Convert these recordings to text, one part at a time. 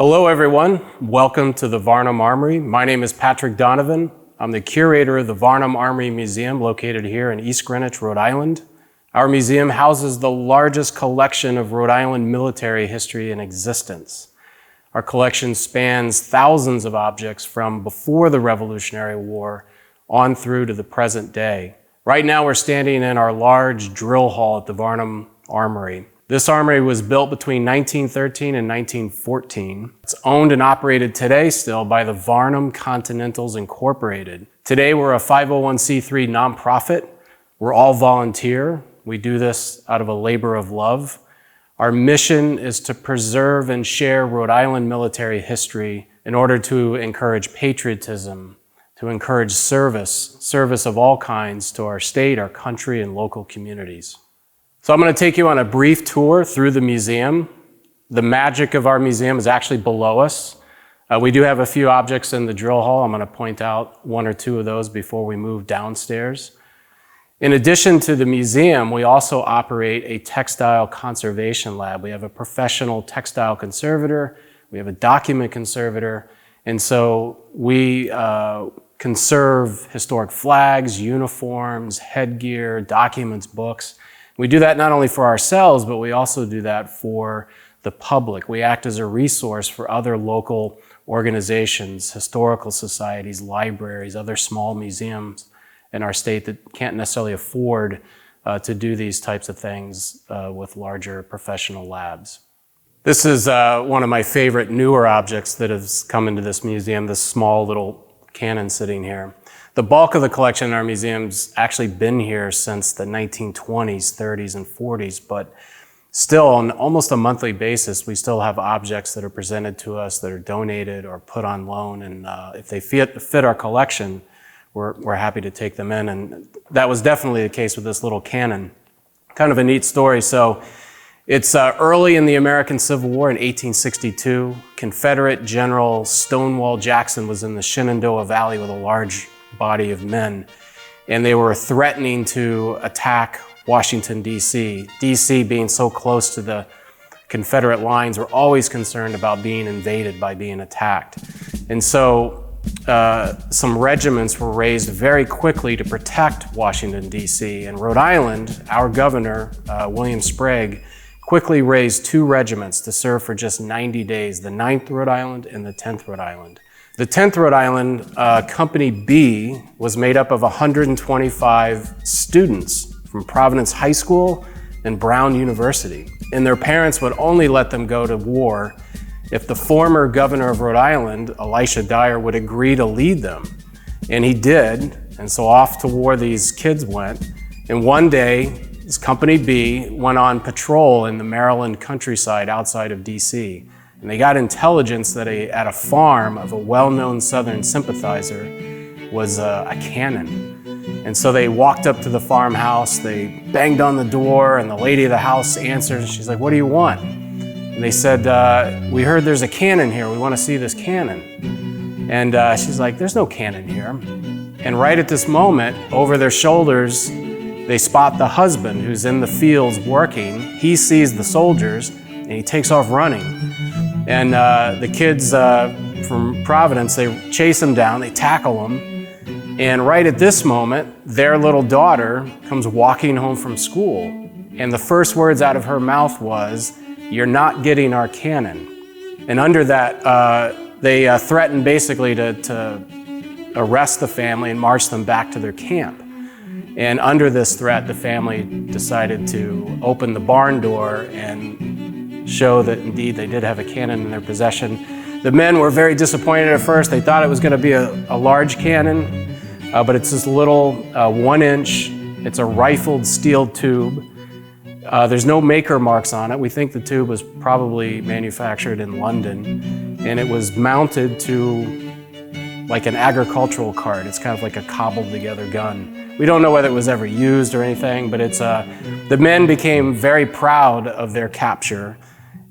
Hello everyone, welcome to the Varnum Armory. My name is Patrick Donovan. I'm the curator of the Varnum Armory Museum located here in East Greenwich, Rhode Island. Our museum houses the largest collection of Rhode Island military history in existence. Our collection spans thousands of objects from before the Revolutionary War on through to the present day. Right now we're standing in our large drill hall at the Varnum Armory. This armory was built between 1913 and 1914. It's owned and operated today still by the Varnum Continentals Incorporated. Today we're a 501c3 nonprofit. We're all volunteer. We do this out of a labor of love. Our mission is to preserve and share Rhode Island military history in order to encourage patriotism, to encourage service of all kinds to our state, our country, and local communities. So I'm going to take you on a brief tour through the museum. The magic of our museum is actually below us. We do have a few objects in the drill hall. I'm going to point out one or two of those before we move downstairs. In addition to the museum, we also operate a textile conservation lab. We have a professional textile conservator, we have a document conservator, and so we conserve historic flags, uniforms, headgear, documents, books. We do that not only for ourselves, but we also do that for the public. We act as a resource for other local organizations, historical societies, libraries, other small museums in our state that can't necessarily afford to do these types of things with larger professional labs. This is one of my favorite newer objects that has come into this museum, this small little cannon sitting here. The bulk of the collection in our museum's actually been here since the 1920s, 30s, and 40s, but still on almost a monthly basis, we still have objects that are presented to us that are donated or put on loan, and if they fit our collection, we're happy to take them in, and that was definitely the case with this little cannon. Kind of a neat story. So it's early in the American Civil War in 1862. Confederate General Stonewall Jackson was in the Shenandoah Valley with a large body of men, and they were threatening to attack Washington, D.C. D.C. being so close to the Confederate lines, were always concerned about being invaded by being attacked. And so some regiments were raised very quickly to protect Washington, D.C. And Rhode Island, our governor, William Sprague, quickly raised two regiments to serve for just 90 days, the 9th Rhode Island and the 10th Rhode Island. The 10th Rhode Island, Company B, was made up of 125 students from Providence High School and Brown University. And their parents would only let them go to war if the former governor of Rhode Island, Elisha Dyer, would agree to lead them. And he did, and so off to war these kids went. And one day, this Company B went on patrol in the Maryland countryside outside of DC. And they got intelligence that at a farm of a well-known Southern sympathizer was a cannon. And so they walked up to the farmhouse, they banged on the door, and the lady of the house answered, and she's like, "What do you want?" And they said, "We heard there's a cannon here, we want to see this cannon." And she's like, "There's no cannon here." And right at this moment, over their shoulders, they spot the husband who's in the fields working. He sees the soldiers, and he takes off running. And the kids from Providence, they chase him down, they tackle him. And right at this moment, their little daughter comes walking home from school. And the first words out of her mouth was, "You're not getting our cannon." And under that, they threatened basically to arrest the family and march them back to their camp. And under this threat, the family decided to open the barn door and show that indeed they did have a cannon in their possession. The men were very disappointed at first. They thought it was going to be a large cannon, but it's this little 1-inch, it's a rifled steel tube. There's no maker marks on it. We think the tube was probably manufactured in London, and it was mounted to like an agricultural cart. It's kind of like a cobbled together gun. We don't know whether it was ever used or anything, but the men became very proud of their capture,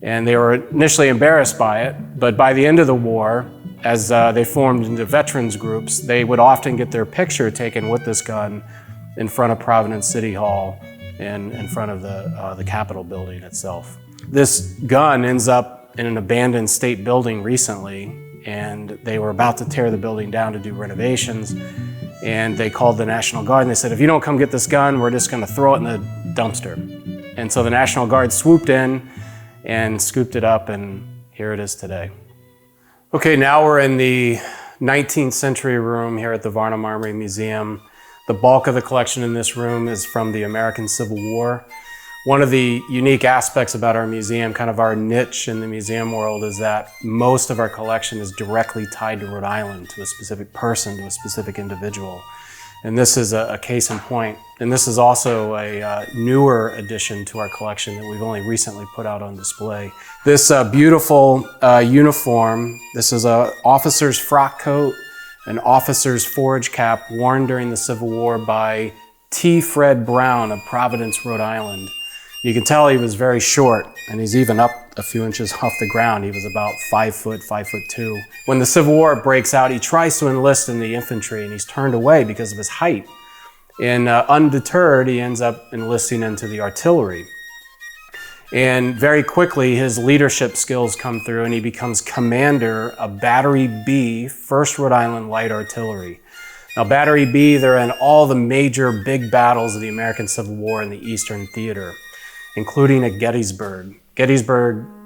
and they were initially embarrassed by it, but by the end of the war, as they formed into veterans groups, they would often get their picture taken with this gun in front of Providence City Hall and in front of the Capitol building itself. This gun ends up in an abandoned state building recently, and they were about to tear the building down to do renovations. And they called the National Guard and they said, if you don't come get this gun, we're just gonna throw it in the dumpster. And so the National Guard swooped in and scooped it up, and here it is today. Okay, now we're in the 19th century room here at the Varnum Armory Museum. The bulk of the collection in this room is from the American Civil War. One of the unique aspects about our museum, kind of our niche in the museum world, is that most of our collection is directly tied to Rhode Island, to a specific person, to a specific individual. And this is a case in point. And this is also a newer addition to our collection that we've only recently put out on display. This beautiful uniform, this is an officer's frock coat, an officer's forage cap worn during the Civil War by T. Fred Brown of Providence, Rhode Island. You can tell he was very short, and he's even up a few inches off the ground. He was about 5 foot, 5'2". When the Civil War breaks out, he tries to enlist in the infantry, and he's turned away because of his height. And undeterred, he ends up enlisting into the artillery. And very quickly, his leadership skills come through, and he becomes commander of Battery B, 1st Rhode Island Light Artillery. Now, Battery B, they're in all the major big battles of the American Civil War in the Eastern Theater, including at Gettysburg,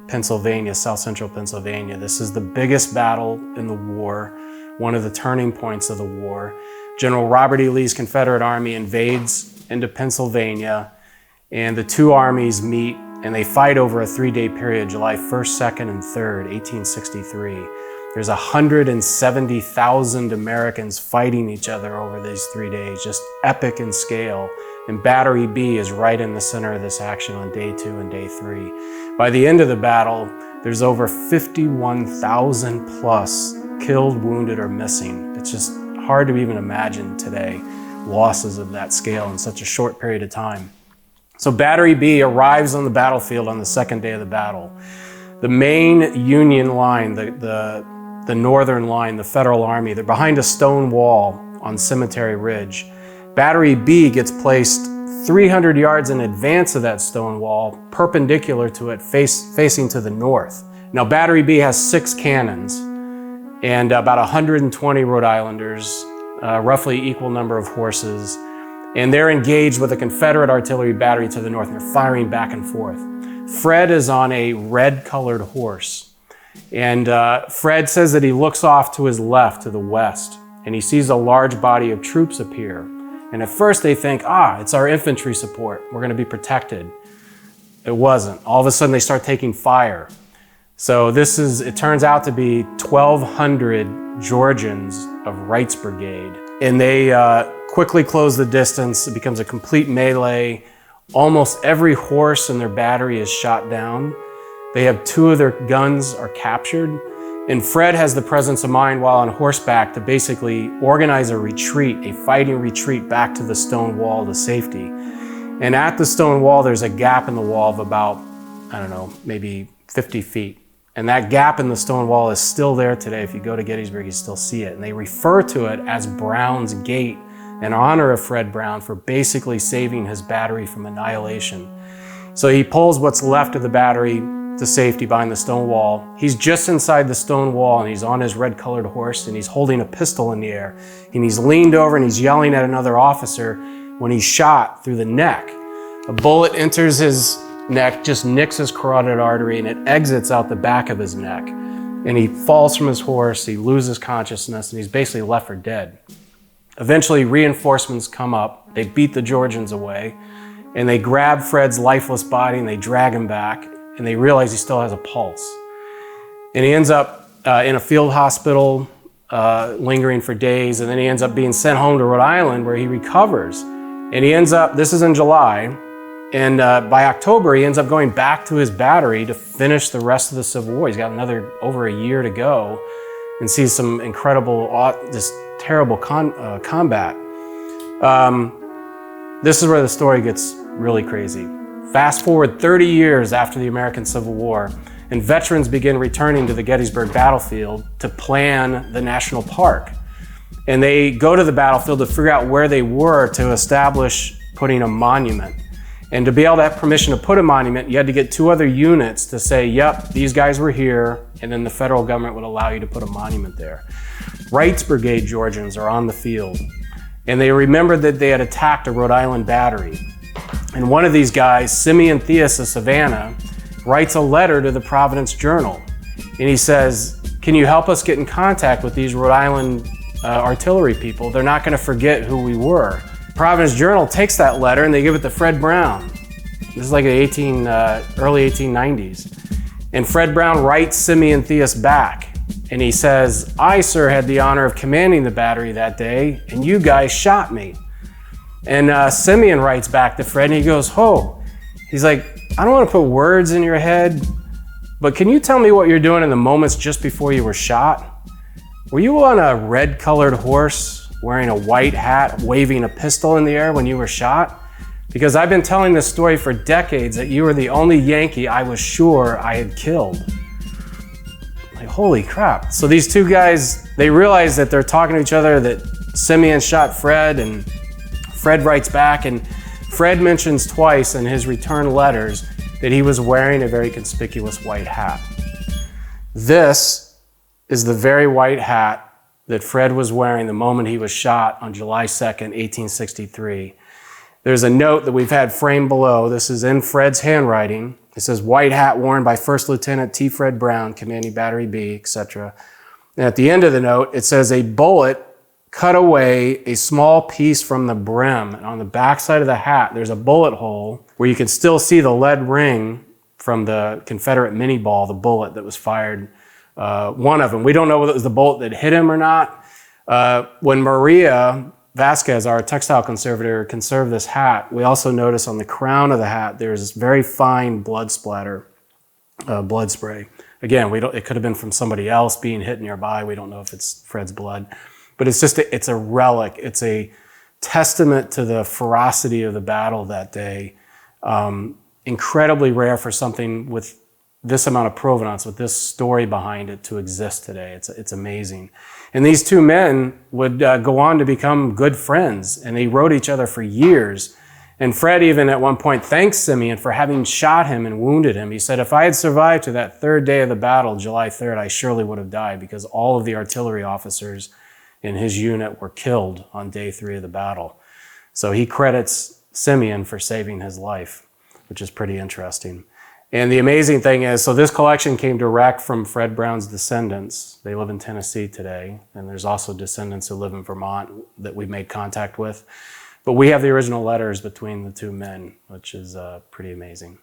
Pennsylvania, South Central Pennsylvania. This is the biggest battle in the war, one of the turning points of the war. General Robert E. Lee's Confederate Army invades into Pennsylvania, and the two armies meet, and they fight over a 3-day period, July 1st, 2nd, and 3rd, 1863. There's 170,000 Americans fighting each other over these 3 days, just epic in scale. And Battery B is right in the center of this action on day 2 and day 3. By the end of the battle, there's over 51,000 plus killed, wounded, or missing. It's just hard to even imagine today losses of that scale in such a short period of time. So Battery B arrives on the battlefield on the 2nd day of the battle. The main Union line, the northern line, the Federal Army, they're behind a stone wall on Cemetery Ridge. Battery B gets placed 300 yards in advance of that stone wall, perpendicular to it, facing to the north. Now, Battery B has 6 cannons and about 120 Rhode Islanders, roughly equal number of horses, and they're engaged with a Confederate artillery battery to the north, and they're firing back and forth. Fred is on a red-colored horse, and Fred says that he looks off to his left, to the west, and he sees a large body of troops appear. And at first they think, it's our infantry support. We're going to be protected. It wasn't. All of a sudden they start taking fire. So it turns out to be 1,200 Georgians of Wright's Brigade. And they quickly close the distance. It becomes a complete melee. Almost every horse in their battery is shot down. They have 2 of their guns are captured. And Fred has the presence of mind while on horseback to basically organize a retreat, a fighting retreat back to the stone wall to safety. And at the stone wall, there's a gap in the wall of about, maybe 50 feet. And that gap in the stone wall is still there today. If you go to Gettysburg, you still see it. And they refer to it as Brown's Gate in honor of Fred Brown for basically saving his battery from annihilation. So he pulls what's left of the battery to safety behind the stone wall. He's just inside the stone wall, and he's on his red-colored horse, and he's holding a pistol in the air. And he's leaned over and he's yelling at another officer when he's shot through the neck. A bullet enters his neck, just nicks his carotid artery, and it exits out the back of his neck. And he falls from his horse, he loses consciousness, and he's basically left for dead. Eventually, reinforcements come up. They beat the Georgians away, and they grab Fred's lifeless body and they drag him back. And they realize he still has a pulse. And he ends up in a field hospital, lingering for days, and then he ends up being sent home to Rhode Island where he recovers. And he ends up, this is in July, and by October he ends up going back to his battery to finish the rest of the Civil War. He's got over a year to go and sees some incredible, just terrible combat. This is where the story gets really crazy. Fast forward 30 years after the American Civil War, and veterans begin returning to the Gettysburg battlefield to plan the national park. And they go to the battlefield to figure out where they were to establish putting a monument. And to be able to have permission to put a monument, you had to get 2 other units to say, yep, these guys were here, and then the federal government would allow you to put a monument there. Wright's Brigade Georgians are on the field, and they remembered that they had attacked a Rhode Island battery. And one of these guys, Simeon Theus of Savannah, writes a letter to the Providence Journal. And he says, can you help us get in contact with these Rhode Island artillery people? They're not going to forget who we were. Providence Journal takes that letter and they give it to Fred Brown. This is like the early 1890s. And Fred Brown writes Simeon Theus back. And he says, I, sir, had the honor of commanding the battery that day, and you guys shot me. And Simeon writes back to Fred and he goes, he's like, I don't want to put words in your head, but can you tell me what you're doing in the moments just before you were shot? Were you on a red-colored horse, wearing a white hat, waving a pistol in the air when you were shot? Because I've been telling this story for decades that you were the only Yankee I was sure I had killed. Like, holy crap. So these 2 guys, they realize that they're talking to each other, that Simeon shot Fred, and Fred writes back, and Fred mentions twice in his return letters that he was wearing a very conspicuous white hat. This is the very white hat that Fred was wearing the moment he was shot on July 2nd, 1863. There's a note that we've had framed below. This is in Fred's handwriting. It says, white hat worn by First Lieutenant T. Fred Brown, commanding Battery B, etc. And at the end of the note, it says, a bullet cut away a small piece from the brim. And on the back side of the hat, there's a bullet hole where you can still see the lead ring from the Confederate mini ball, the bullet that was fired, one of them. We don't know whether it was the bullet that hit him or not. When Maria Vasquez, our textile conservator, conserved this hat, we also notice on the crown of the hat, there's this very fine blood splatter, blood spray. Again, it could have been from somebody else being hit nearby. We don't know if it's Fred's blood. But it's just, it's a relic. It's a testament to the ferocity of the battle that day. Incredibly rare for something with this amount of provenance, with this story behind it to exist today. It's amazing. And these 2 men would go on to become good friends, and they wrote each other for years. And Fred even at one point thanked Simeon for having shot him and wounded him. He said, if I had survived to that 3rd day of the battle, July 3rd, I surely would have died, because all of the artillery officers in his unit were killed on day 3 of the battle. So he credits Simeon for saving his life, which is pretty interesting. And the amazing thing is, so this collection came direct from Fred Brown's descendants. They live in Tennessee today, and there's also descendants who live in Vermont that we've made contact with. But we have the original letters between the 2 men, which is pretty amazing.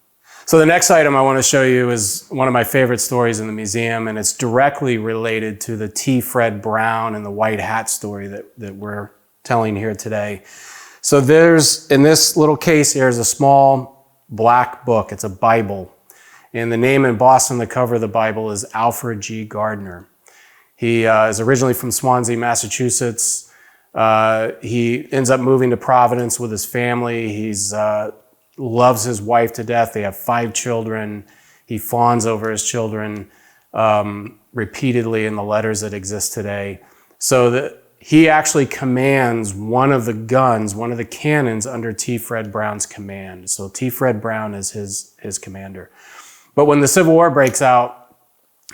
So the next item I want to show you is one of my favorite stories in the museum, and it's directly related to the T. Fred Brown and the white hat story that we're telling here today. So in this little case here is a small black book. It's a Bible. And the name embossed on the cover of the Bible is Alfred G. Gardner. He is originally from Swansea, Massachusetts. He ends up moving to Providence with his family. He's loves his wife to death. They have 5 children. He fawns over his children repeatedly in the letters that exist today. So he actually commands one of the guns, one of the cannons under T. Fred Brown's command. So T. Fred Brown is his commander. But when the Civil War breaks out,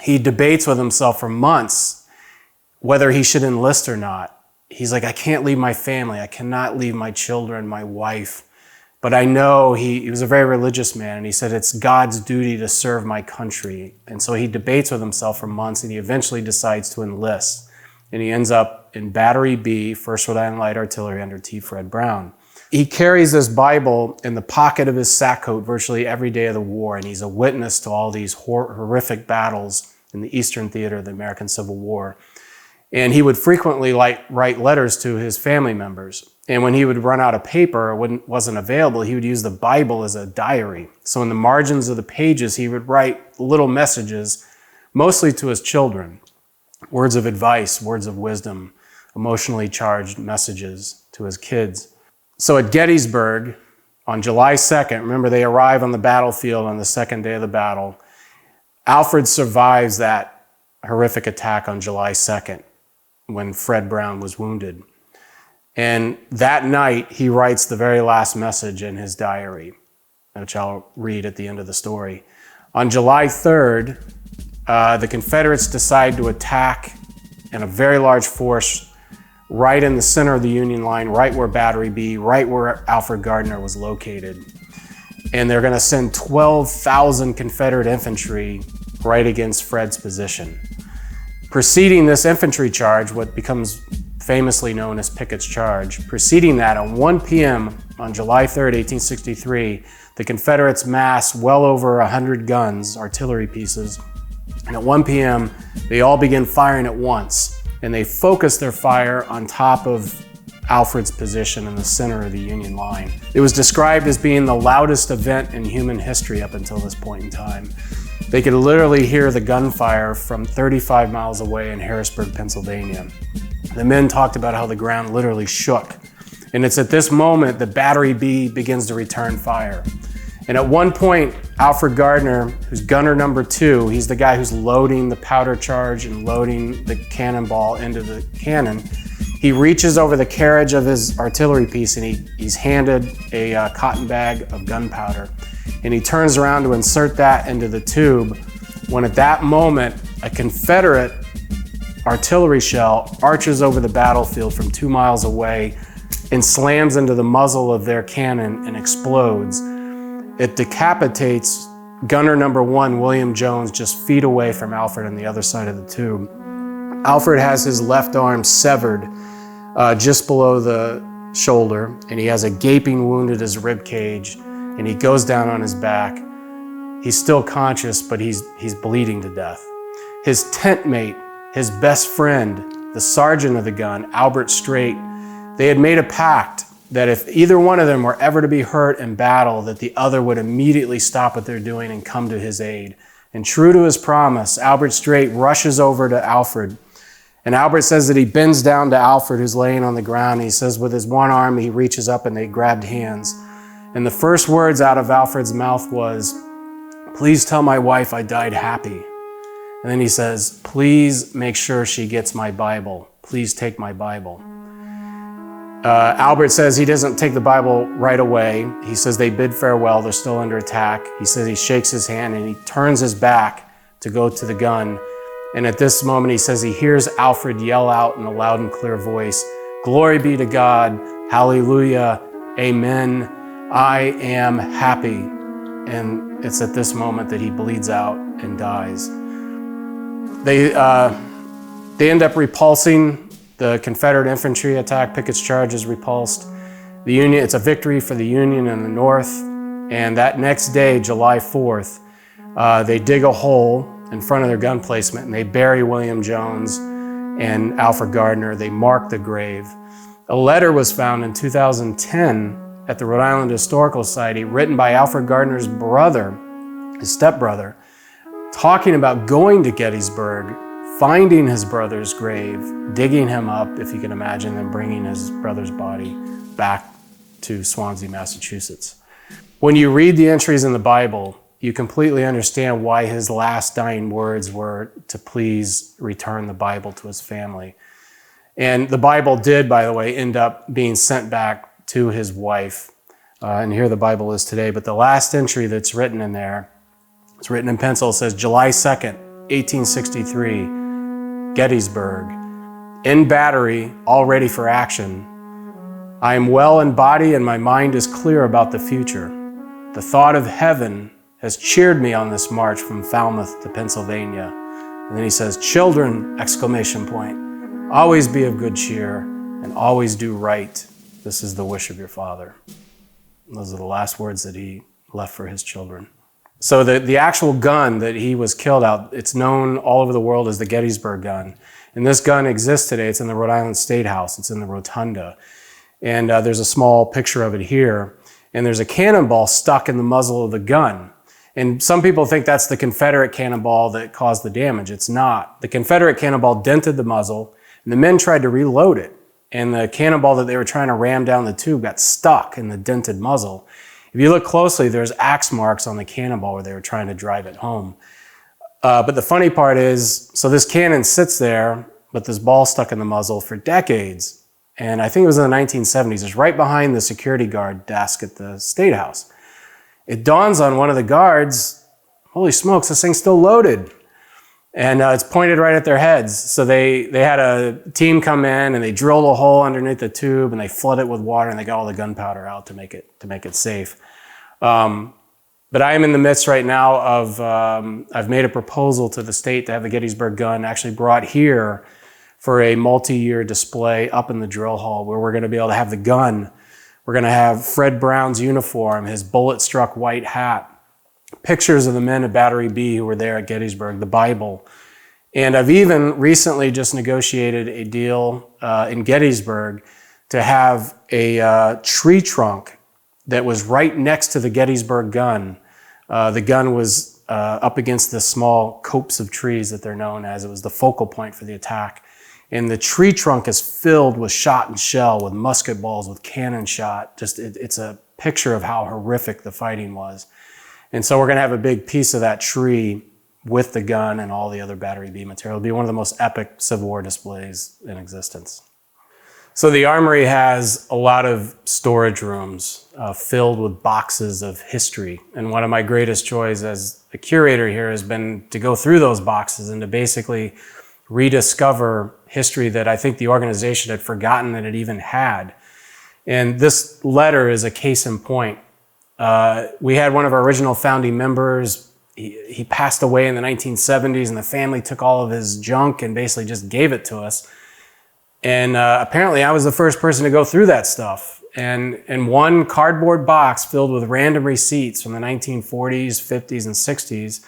he debates with himself for months whether he should enlist or not. He's like, I can't leave my family. I cannot leave my children, my wife. But I know he was a very religious man, and he said, it's God's duty to serve my country. And so he debates with himself for months, and he eventually decides to enlist. And he ends up in Battery B, 1st Rhode Island Light Artillery under T. Fred Brown. He carries this Bible in the pocket of his sack coat virtually every day of the war, and he's a witness to all these horrific battles in the Eastern Theater of the American Civil War. And he would frequently write letters to his family members. And when he would run out of paper or wasn't available, he would use the Bible as a diary. So in the margins of the pages, he would write little messages, mostly to his children. Words of advice, words of wisdom, emotionally charged messages to his kids. So at Gettysburg, on July 2nd, remember they arrive on the battlefield on the 2nd day of the battle, Alfred survives that horrific attack on July 2nd when Fred Brown was wounded. And that night, he writes the very last message in his diary. which I'll read at the end of the story. On July 3rd, the Confederates decide to attack in a very large force right in the center of the Union line, right where Battery B, right where Alfred Gardner was located. And they're going to send 12,000 Confederate infantry right against Fred's position. Preceding this infantry charge, what becomes famously known as Pickett's Charge, preceding that at 1 p.m. on July 3rd, 1863, the Confederates mass well over 100 guns, artillery pieces, and at 1 p.m. they all begin firing at once, and they focus their fire on top of Alfred's position in the center of the Union line. It was described as being the loudest event in human history up until this point in time. They could literally hear the gunfire from 35 miles away in Harrisburg, Pennsylvania. The men talked about how the ground literally shook. And it's at this moment that Battery B begins to return fire. And at one point, Alfred Gardner, who's gunner number 2, he's the guy who's loading the powder charge and loading the cannonball into the cannon. He reaches over the carriage of his artillery piece and he's handed a cotton bag of gunpowder. And he turns around to insert that into the tube, when at that moment, a Confederate artillery shell arches over the battlefield from 2 miles away and slams into the muzzle of their cannon and explodes. It decapitates gunner number 1, William Jones, just feet away from Alfred on the other side of the tube. Alfred has his left arm severed just below the shoulder, and he has a gaping wound at his rib cage, and he goes down on his back. He's still conscious, but he's bleeding to death. His tent mate, his best friend, the sergeant of the gun, Albert Strait, they had made a pact that if either one of them were ever to be hurt in battle, that the other would immediately stop what they're doing and come to his aid. And true to his promise, Albert Strait rushes over to Alfred. And Albert says that he bends down to Alfred, who's laying on the ground. He says with his one arm, he reaches up and they grabbed hands. And the first words out of Alfred's mouth was, "Please tell my wife I died happy." And then he says, "Please make sure she gets my Bible. Please take my Bible." Albert says he doesn't take the Bible right away. He says they bid farewell. They're still under attack. He says he shakes his hand and he turns his back to go to the gun. And at this moment, he says he hears Alfred yell out in a loud and clear voice, "Glory be to God, hallelujah, amen, I am happy." And it's at this moment that he bleeds out and dies. They end up repulsing the Confederate infantry attack. Pickett's Charge is repulsed. It's a victory for the Union in the North. And that next day, July 4th, they dig a hole in front of their gun placement and they bury William Jones and Alfred Gardner. They mark the grave. A letter was found in 2010 at the Rhode Island Historical Society, written by Alfred Gardner's brother, his stepbrother, talking about going to Gettysburg, finding his brother's grave, digging him up, if you can imagine, and bringing his brother's body back to Swansea, Massachusetts. When you read the entries in the Bible, you completely understand why his last dying words were to please return the Bible to his family. And the Bible did, by the way, end up being sent back to his wife. And here the Bible is today. But the last entry that's written in there, it's written in pencil, it says, July 2nd, 1863, Gettysburg, in battery, all ready for action. I am well in body and my mind is clear about the future. The thought of heaven has cheered me on this march from Falmouth to Pennsylvania. And then he says, children, exclamation point, always be of good cheer and always do right. This is the wish of your father. Those are the last words that he left for his children. So the actual gun that he was killed out, it's known all over the world as the Gettysburg gun. And this gun exists today. It's in the Rhode Island State House. It's in the Rotunda. And there's a small picture of it here. And there's a cannonball stuck in the muzzle of the gun. And some people think that's the Confederate cannonball that caused the damage. It's not. The Confederate cannonball dented the muzzle, and the men tried to reload it. And the cannonball that they were trying to ram down the tube got stuck in the dented muzzle. If you look closely, there's axe marks on the cannonball where they were trying to drive it home. But the funny part is, so this cannon sits there with this ball stuck in the muzzle for decades. And I think it was in the 1970s. It's right behind the security guard desk at the State House. It dawns on one of the guards, holy smokes, this thing's still loaded. And it's pointed right at their heads. So they had a team come in and they drilled a hole underneath the tube and they flood it with water and they got all the gunpowder out to make it safe. But I am in the midst right now of, I've made a proposal to the state to have the Gettysburg gun actually brought here for a multi-year display up in the drill hall where we're going to be able to have the gun. We're going to have Fred Brown's uniform, his bullet-struck white hat, pictures of the men at Battery B who were there at Gettysburg, the Bible. And I've even recently just negotiated a deal in Gettysburg to have a tree trunk that was right next to the Gettysburg gun. The gun was up against the small copse of trees that they're known as. It was the focal point for the attack. And the tree trunk is filled with shot and shell, with musket balls, with cannon shot. It's a picture of how horrific the fighting was. And so we're going to have a big piece of that tree with the gun and all the other Battery B material. It'll be one of the most epic Civil War displays in existence. So the Armory has a lot of storage rooms filled with boxes of history. And one of my greatest joys as a curator here has been to go through those boxes and to basically rediscover history that I think the organization had forgotten that it even had. And this letter is a case in point. We had one of our original founding members. He passed away in the 1970s and the family took all of his junk and basically just gave it to us. And apparently I was the first person to go through that stuff. And in one cardboard box filled with random receipts from the 1940s, 50s, and 60s,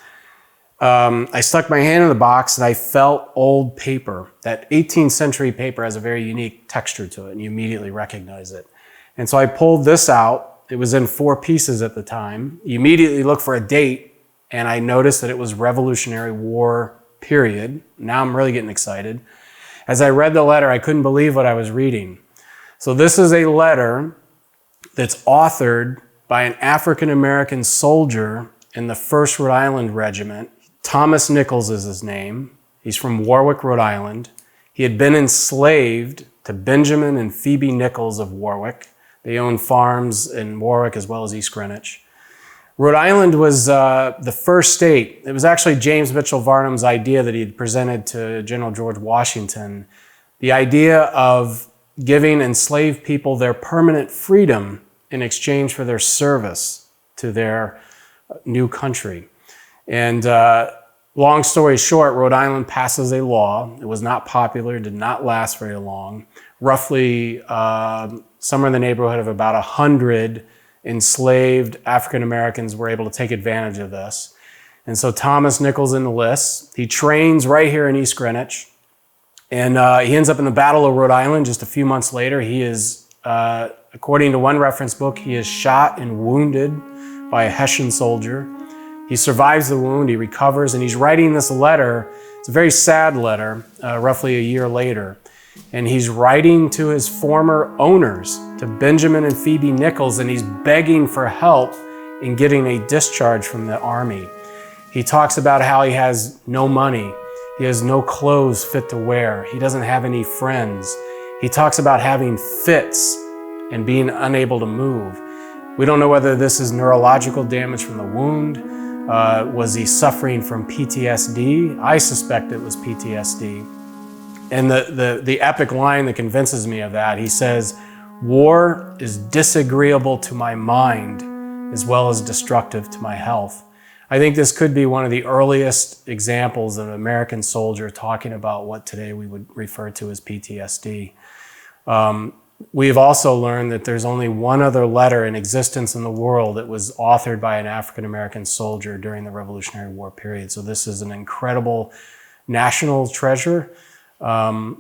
I stuck my hand in the box and I felt old paper. That 18th century paper has a very unique texture to it and you immediately recognize it. And so I pulled this out. It was in 4 pieces at the time. You immediately look for a date and I noticed that it was Revolutionary War period. Now I'm really getting excited. As I read the letter, I couldn't believe what I was reading. So this is a letter that's authored by an African-American soldier in the 1st Rhode Island Regiment. Thomas Nichols is his name. He's from Warwick, Rhode Island. He had been enslaved to Benjamin and Phoebe Nichols of Warwick. They owned farms in Warwick as well as East Greenwich. Rhode Island was the first state. It was actually James Mitchell Varnum's idea that he had presented to General George Washington. The idea of giving enslaved people their permanent freedom in exchange for their service to their new country. And long story short, Rhode Island passes a law. It was not popular, did not last very long. Roughly somewhere in the neighborhood of about 100 enslaved African Americans were able to take advantage of this. And so Thomas Nichols enlists. He trains right here in East Greenwich. And he ends up in the Battle of Rhode Island just a few months later. He is, according to one reference book, he is shot and wounded by a Hessian soldier. He survives the wound, he recovers, and he's writing this letter. It's a very sad letter, roughly a year later. And he's writing to his former owners, to Benjamin and Phoebe Nichols, and he's begging for help in getting a discharge from the Army. He talks about how he has no money. He has no clothes fit to wear. He doesn't have any friends. He talks about having fits and being unable to move. We don't know whether this is neurological damage from the wound. Was he suffering from PTSD? I suspect it was PTSD. And the epic line that convinces me of that, he says, "War is disagreeable to my mind as well as destructive to my health." I think this could be one of the earliest examples of an American soldier talking about what today we would refer to as PTSD. We've also learned that there's only one other letter in existence in the world that was authored by an African-American soldier during the Revolutionary War period. So this is an incredible national treasure.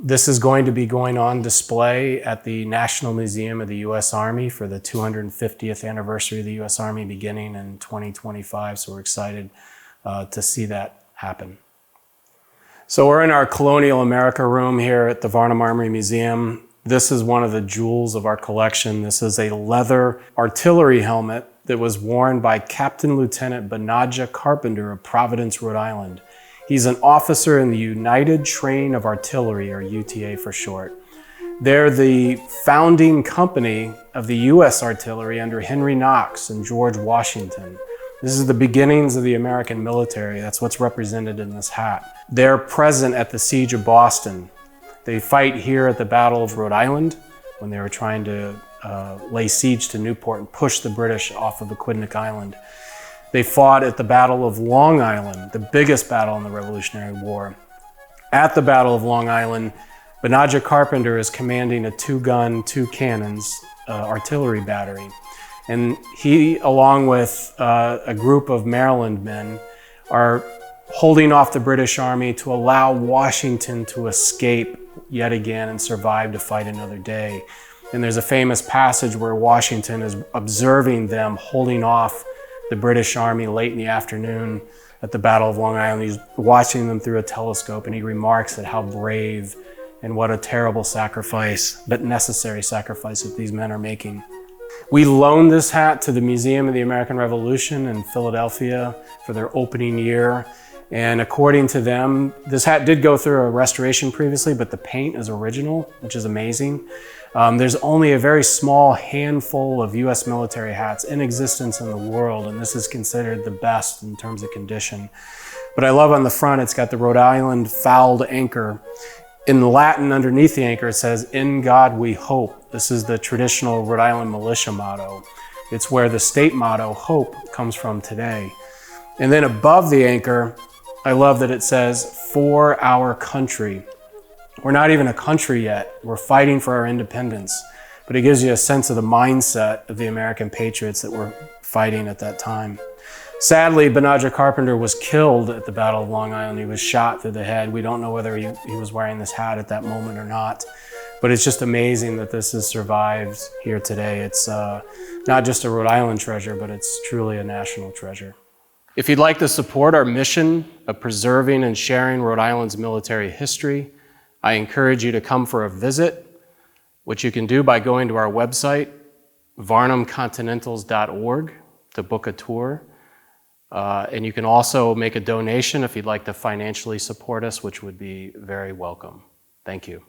This is going to be going on display at the National Museum of the U.S. Army for the 250th anniversary of the U.S. Army beginning in 2025. So we're excited to see that happen. So we're in our Colonial America room here at the Varnum Armory Museum. This is one of the jewels of our collection. This is a leather artillery helmet that was worn by Captain Lieutenant Benajah Carpenter of Providence, Rhode Island. He's an officer in the United Train of Artillery, or UTA for short. They're the founding company of the U.S. artillery under Henry Knox and George Washington. This is the beginnings of the American military. That's what's represented in this hat. They're present at the Siege of Boston. They fight here at the Battle of Rhode Island when they were trying to lay siege to Newport and push the British off of Aquidneck Island. They fought at the Battle of Long Island, the biggest battle in the Revolutionary War. At the Battle of Long Island, Benajah Carpenter is commanding a 2-gun, 2 cannons artillery battery. And he, along with a group of Maryland men, are holding off the British Army to allow Washington to escape yet again and survive to fight another day. And there's a famous passage where Washington is observing them holding off the British Army late in the afternoon at the Battle of Long Island. He's watching them through a telescope, and he remarks at how brave and what a terrible sacrifice, but necessary sacrifice that these men are making. We loaned this hat to the Museum of the American Revolution in Philadelphia for their opening year. And according to them, this hat did go through a restoration previously, but the paint is original, which is amazing. There's only a very small handful of US military hats in existence in the world, and this is considered the best in terms of condition. But I love on the front, it's got the Rhode Island fouled anchor. In Latin, underneath the anchor, it says, "In God we hope." This is the traditional Rhode Island militia motto. It's where the state motto, hope, comes from today. And then above the anchor, I love that it says, "For our country." We're not even a country yet. We're fighting for our independence. But it gives you a sense of the mindset of the American patriots that were fighting at that time. Sadly, Benajah Carpenter was killed at the Battle of Long Island. He was shot through the head. We don't know whether he was wearing this hat at that moment or not. But it's just amazing that this has survived here today. It's not just a Rhode Island treasure, but it's truly a national treasure. If you'd like to support our mission of preserving and sharing Rhode Island's military history, I encourage you to come for a visit, which you can do by going to our website, varnumcontinentals.org, to book a tour. And you can also make a donation if you'd like to financially support us, which would be very welcome. Thank you.